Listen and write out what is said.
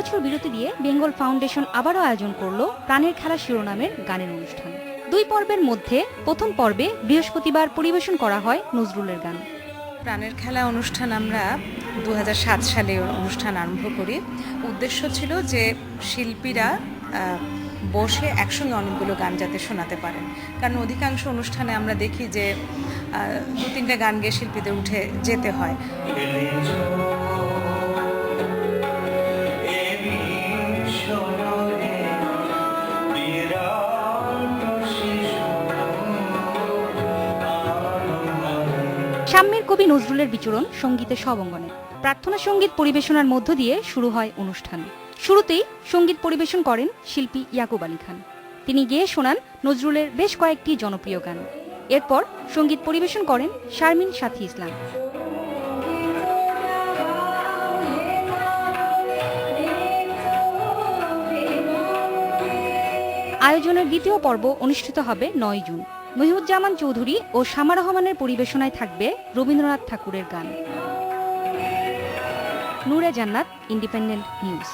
বছর বিরতি দিয়ে বেঙ্গল ফাউন্ডেশন আবারও আয়োজন করল প্রাণের খেলা শিরোনামের গানের অনুষ্ঠান। 2 পর্বের মধ্যে প্রথম পর্বে বৃহস্পতিবার পরিবেশন করা হয় নজরুলের গান। প্রাণের খেলা অনুষ্ঠান আমরা 2007 সালে অনুষ্ঠান আরম্ভ করি। উদ্দেশ্য ছিল যে শিল্পীরা বসে একসঙ্গে অনেকগুলো গান যাতে শোনাতে পারেন, কারণ অধিকাংশ অনুষ্ঠানে আমরা দেখি যে 2-3টা গান গেয়ে শিল্পীদের উঠে যেতে হয়। সাম্যের কবি নজরুলের বিচরণ সঙ্গীতে সবঙ্গনে প্রার্থনা সঙ্গীত পরিবেশনার মধ্য দিয়ে শুরু হয় অনুষ্ঠান। শুরুতেই সঙ্গীত পরিবেশন করেন শিল্পী ইয়াকুব আলী খান। তিনি গেয়ে শোনান নজরুলের বেশ কয়েকটি জনপ্রিয় গান। এরপর সঙ্গীত পরিবেশন করেন শারমিন সাথী ইসলাম। আয়োজনের দ্বিতীয় পর্ব অনুষ্ঠিত হবে 9 জুন। মহিউজ্জামান চৌধুরী ও শামা রহমানের পরিবেশনায় থাকবে রবীন্দ্রনাথ ঠাকুরের গান। নূরে জান্নাত, ইন্ডিপেন্ডেন্ট নিউজ।